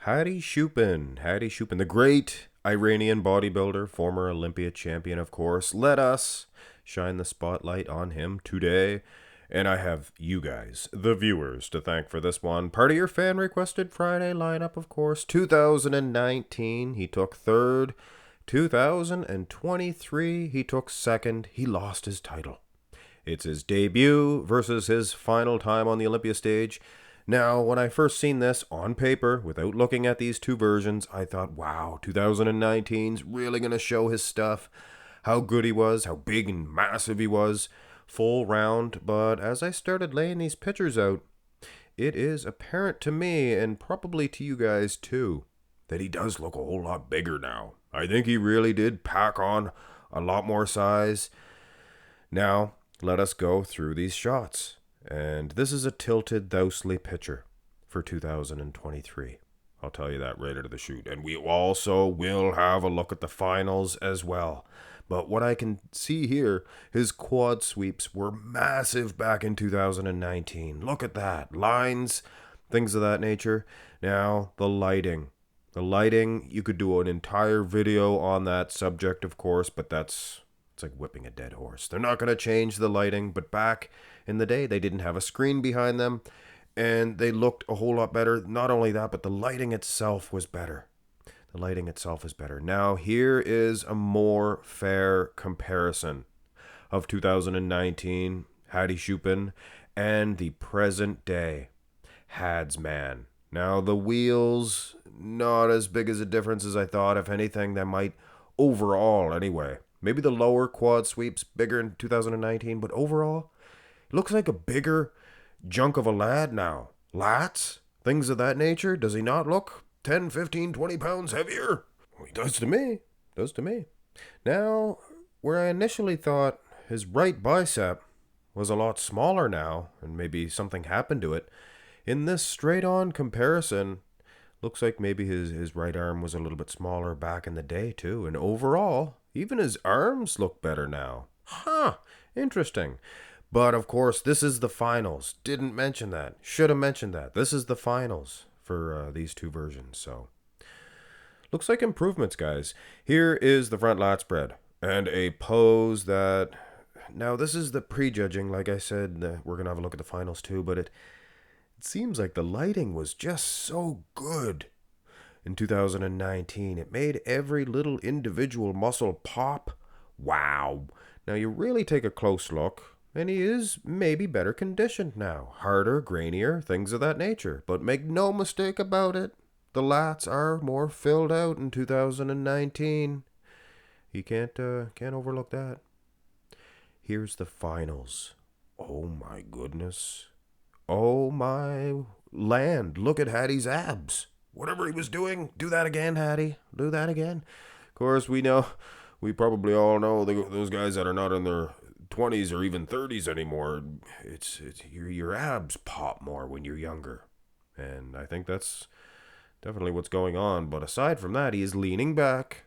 Hadi Choopan, the great Iranian bodybuilder, former Olympia champion, of course. Let us shine the spotlight on him today. And I have you guys, the viewers, to thank for this one. Part of your fan-requested Friday lineup, of course. 2019, he took third. 2023, he took second. He lost his title. It's his debut versus his final time on the Olympia stage. Now, when I first seen this on paper, without looking at these two versions, I thought, wow, 2019's really going to show his stuff, how good he was, how big and massive he was, full round. But as I started laying these pictures out, it is apparent to me, and probably to you guys too, that he does look a whole lot bigger now. I think he really did pack on a lot more size. Now, let us go through these shots. And this is a tilted Thousley picture for 2023. I'll tell you that right out of the chute. And we also will have a look at the finals as well. But what I can see here, his quad sweeps were massive back in 2019. Look at that. Lines, things of that nature. Now, the lighting. The lighting, you could do an entire video on that subject, of course, but it's like whipping a dead horse. They're not going to change the lighting, but back in the day, they didn't have a screen behind them, and they looked a whole lot better. Not only that, but the lighting itself was better. The lighting itself is better. Now, here is a more fair comparison of 2019 Hadi Choopan and the present day Had's man. Now, the wheels, not as big as a difference as I thought. If anything, they might overall anyway. Maybe the lower quad sweeps bigger in 2019, but overall, it looks like a bigger junk of a lad now. Lats, things of that nature. Does he not look 10, 15, 20 pounds heavier? Well, he does to me. Does to me. Now, where I initially thought his right bicep was a lot smaller now, and maybe something happened to it, in this straight-on comparison, looks like maybe his right arm was a little bit smaller back in the day, too. And overall, even his arms look better now. Interesting. But, of course, this is the finals. Didn't mention that. Should have mentioned that. This is the finals for these two versions. So, looks like improvements, guys. Here is the front lat spread. And a pose that... Now, this is the prejudging. Like I said, we're going to have a look at the finals, too. But it seems like the lighting was just so good in 2019. It made every little individual muscle pop. Wow. Now you really take a close look, and he is maybe better conditioned now. Harder, grainier, things of that nature. But make no mistake about it, the lats are more filled out in 2019. You can't overlook that. Here's the finals. Oh my goodness. Oh my land. Look at Hadi's abs. Whatever he was doing, do that again, Hadi. Do that again. Of course, we probably all know those guys that are not in their 20s or even 30s anymore. It's your abs pop more when you're younger. And I think that's definitely what's going on. But aside from that, he is leaning back.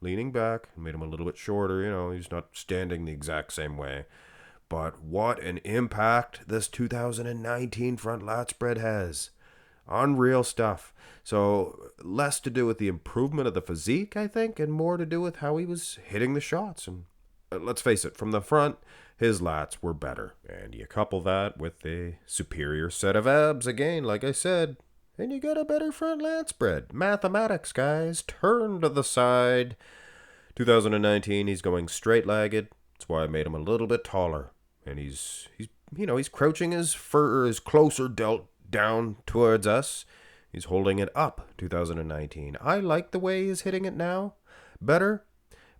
Made him a little bit shorter. He's not standing the exact same way. But what an impact this 2019 front lat spread has. Unreal stuff. So less to do with the improvement of the physique, I think, and more to do with how he was hitting the shots. And let's face it, from the front, his lats were better. And you couple that with a superior set of abs, again, like I said, and you got a better front lat spread. Mathematics, guys. Turn to the side. 2019, he's going straight-legged. That's why I made him a little bit taller. And he's crouching his closer delt down towards us. He's holding it up, 2019. I like the way he's hitting it now. Better,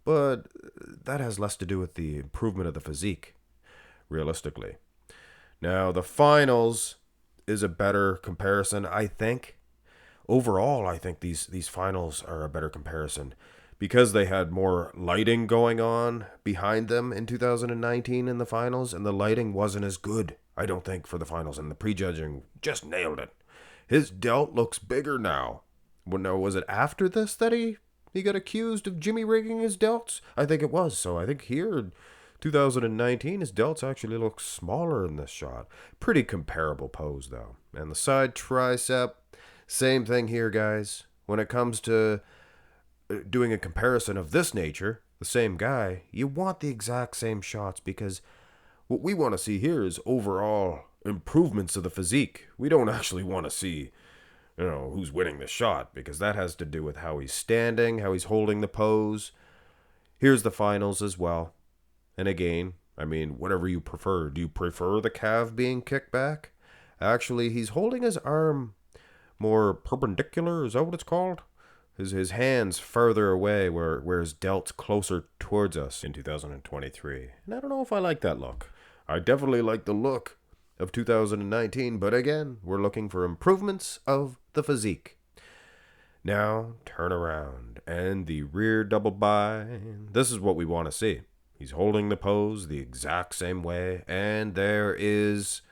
but that has less to do with the improvement of the physique, realistically. Now, the finals is a better comparison, I think. Overall, I think these finals are a better comparison because they had more lighting going on behind them in 2019 in the finals, and the lighting wasn't as good, I don't think, for the finals, and the prejudging just nailed it. His delt looks bigger now. Well, now, was it after this that he got accused of jimmy rigging his delts? I think it was. So I think here, 2019, his delts actually look smaller in this shot. Pretty comparable pose, though. And the side tricep, Same thing here, guys. When it comes to doing a comparison of this nature, the same guy, you want the exact same shots because what we want to see here is overall improvements of the physique. We don't actually want to see, who's winning the shot because that has to do with how he's standing, how he's holding the pose. Here's the finals as well. And again, whatever you prefer. Do you prefer the calf being kicked back? Actually, he's holding his arm more perpendicular. Is that what it's called? His hands further away where his delt's closer towards us in 2023. And I don't know if I like that look. I definitely like the look of 2019, but again, we're looking for improvements of the physique. Now, turn around, and the rear double bind. This is what we want to see. He's holding the pose the exact same way, and there is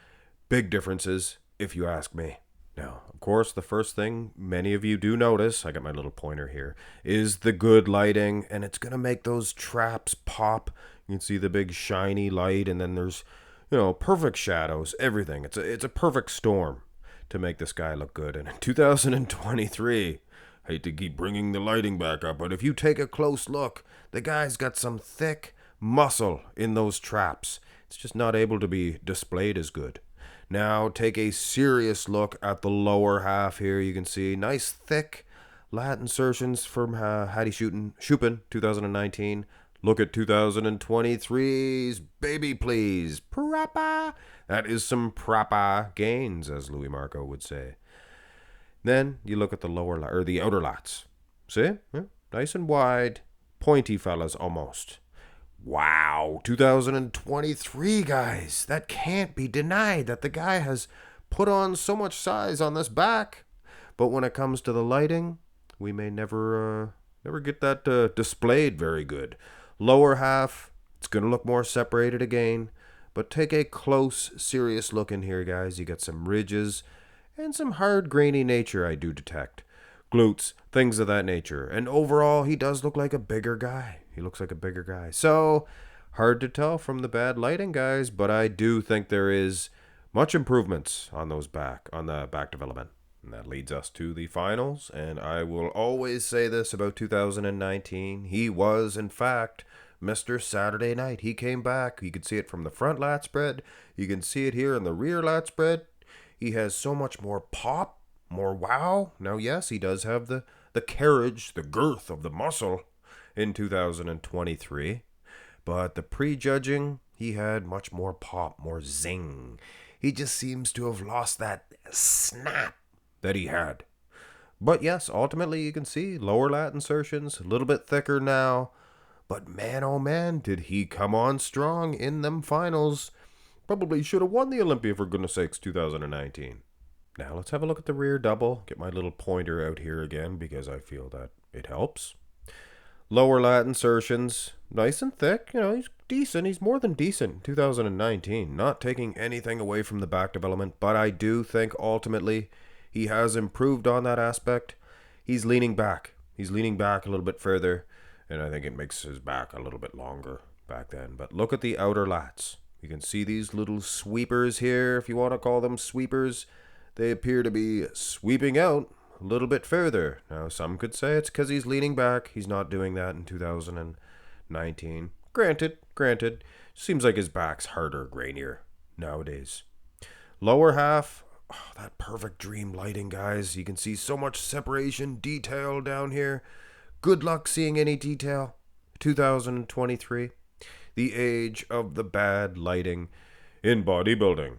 big differences, if you ask me. Now, of course, the first thing many of you do notice, I got my little pointer here, is the good lighting, and it's going to make those traps pop. You can see the big shiny light, and then there's, perfect shadows, everything. It's a perfect storm to make this guy look good. And in 2023, I hate to keep bringing the lighting back up, but if you take a close look, the guy's got some thick muscle in those traps. It's just not able to be displayed as good. Now take a serious look at the lower half here. You can see nice thick lat insertions from Hadi Choopan 2019. Look at 2023's baby please. Proper. That is some proper gains, as Louis Marco would say. Then you look at the the outer lats. See? Yeah, nice and wide. Pointy fellas almost. Wow, 2023, guys. That can't be denied that the guy has put on so much size on this back. But when it comes to the lighting, we may never get that displayed very good. Lower half, it's going to look more separated again. But take a close, serious look in here, guys. You got some ridges and some hard, grainy nature I do detect. Glutes, things of that nature. And overall, he does look like a bigger guy. He looks like a bigger guy. So, hard to tell from the bad lighting, guys, but I do think there is much improvements on the back development. And that leads us to the finals, and I will always say this about 2019. He was, in fact, Mr. Saturday Night. He came back. You can see it from the front lat spread. You can see it here in the rear lat spread. He has so much more pop, more wow. Now, yes, he does have the carriage, the girth of the muscle in 2023. But the prejudging, he had much more pop, more zing. He just seems to have lost that snap that he had. But yes, ultimately you can see lower lat insertions, a little bit thicker now. But man, oh man, did he come on strong in them finals. Probably should have won the Olympia, for goodness sakes, 2019. Now let's have a look at the rear double. Get my little pointer out here again because I feel that it helps. Lower lat insertions, nice and thick. He's decent. He's more than decent in 2019. Not taking anything away from the back development, but I do think ultimately he has improved on that aspect. He's leaning back. He's leaning back a little bit further, and I think it makes his back a little bit longer back then. But look at the outer lats. You can see these little sweepers here, if you want to call them sweepers. They appear to be sweeping out a little bit further. Now, some could say it's because he's leaning back. He's not doing that in 2019. Granted. Seems like his back's harder, grainier nowadays. Lower half, that perfect dream lighting, guys. You can see so much separation, detail down here. Good luck seeing any detail. 2023. The age of the bad lighting in bodybuilding.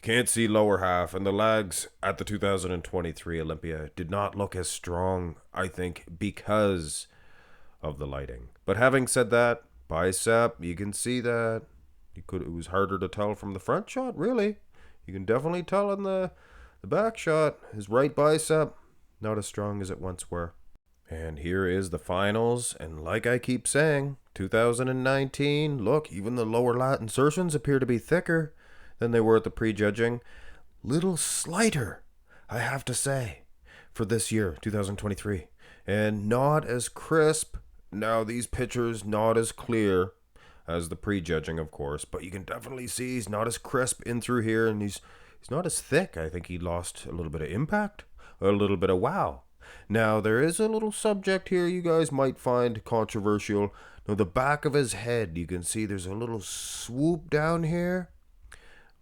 Can't see lower half, and the legs at the 2023 Olympia did not look as strong, I think, because of the lighting. But having said that, bicep, you can see that. It was harder to tell from the front shot, really. You can definitely tell in the back shot. His right bicep, not as strong as it once were. And here is the finals, and like I keep saying, 2019, look, even the lower lat insertions appear to be thicker than they were at the prejudging. Little slighter, I have to say, for this year, 2023. And not as crisp. Now, these pictures not as clear as the prejudging, of course, but you can definitely see he's not as crisp in through here, and he's not as thick. I think he lost a little bit of impact. a little bit of wow. Now, there is a little subject here you guys might find controversial. Now, the back of his head, you can see there's a little swoop down here.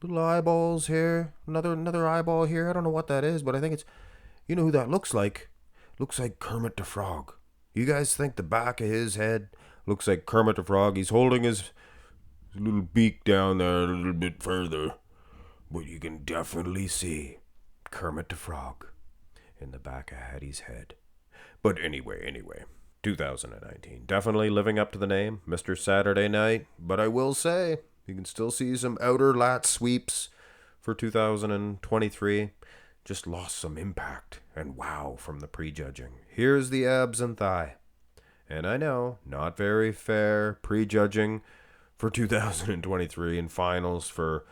Little eyeballs here. Another eyeball here. I don't know what that is, but I think it's... You know who that looks like? Looks like Kermit the Frog. You guys think the back of his head looks like Kermit the Frog? He's holding his little beak down there a little bit further. But you can definitely see Kermit the Frog in the back of Hadi's head. But anyway, 2019. Definitely living up to the name, Mr. Saturday Night. But I will say, you can still see some outer lat sweeps for 2023. Just lost some impact and wow from the prejudging. Here's the abs and thigh. And I know, not very fair prejudging for 2023 and finals for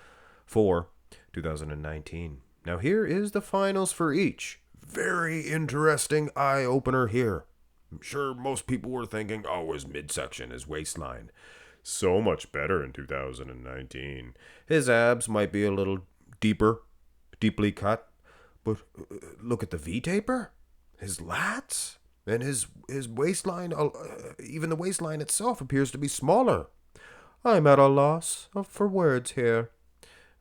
2019. Now here is the finals for each. Very interesting eye-opener here. I'm sure most people were thinking, oh, his midsection, his waistline. So much better in 2019. His abs might be a little deeply cut. But look at the V-taper, his lats, and his waistline, even the waistline itself appears to be smaller. I'm at a loss for words here.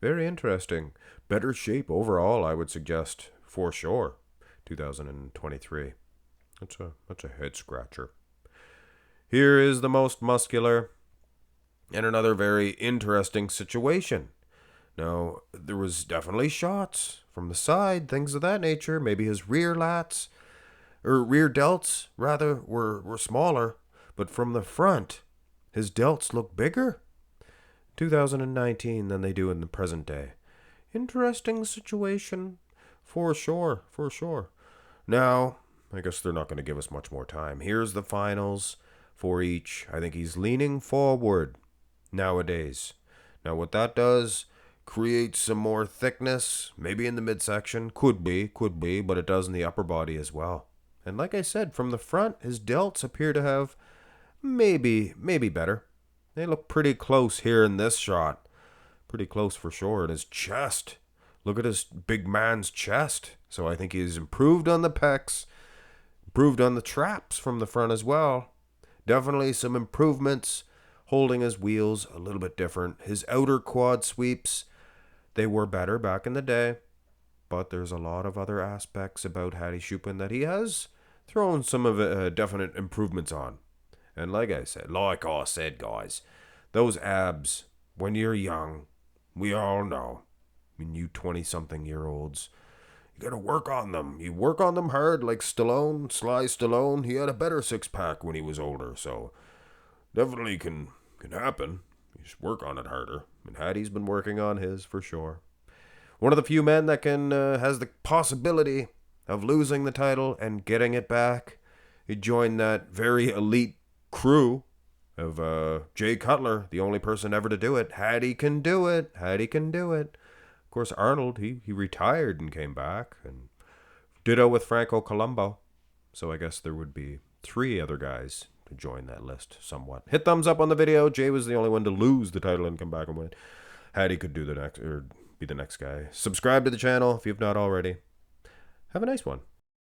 Very interesting. Better shape overall, I would suggest, for sure, 2023. That's a head scratcher. Here is the most muscular, and another very interesting situation. Now, there was definitely shots from the side, things of that nature. Maybe his rear delts, rather, were smaller. But from the front, his delts look bigger 2019 than they do in the present day. Interesting situation, for sure. Now, I guess they're not going to give us much more time. Here's the finals for each. I think he's leaning forward nowadays. Now, what that does... create some more thickness, maybe in the midsection, could be, but it does in the upper body as well. And like I said, from the front, his delts appear to have maybe better. They look pretty close here in this shot. Pretty close for sure. And his chest, look at his big man's chest. So I think he's improved on the pecs, improved on the traps from the front as well. Definitely some improvements, holding his wheels a little bit different. His outer quad sweeps, they were better back in the day, but there's a lot of other aspects about Hadi Choopan that he has thrown some of definite improvements on. And like I said, guys, those abs, when you're young, we all know, you 20-something-year-olds, you gotta work on them. You work on them hard, like Sly Stallone. He had a better six-pack when he was older, so definitely can happen. You just work on it harder. And Hadi's been working on his for sure. One of the few men that has the possibility of losing the title and getting it back. He joined that very elite crew of Jay Cutler, the only person ever to do it. Hadi can do it. Of course, Arnold, he retired and came back. And ditto with Franco Columbu. So I guess there would be 3 other guys to join that list somewhat. Hit thumbs up on the video. Jay was the only one to lose the title and come back and win. Hadi could do the next, or be the next guy. Subscribe to the channel if you've not already. Have a nice one.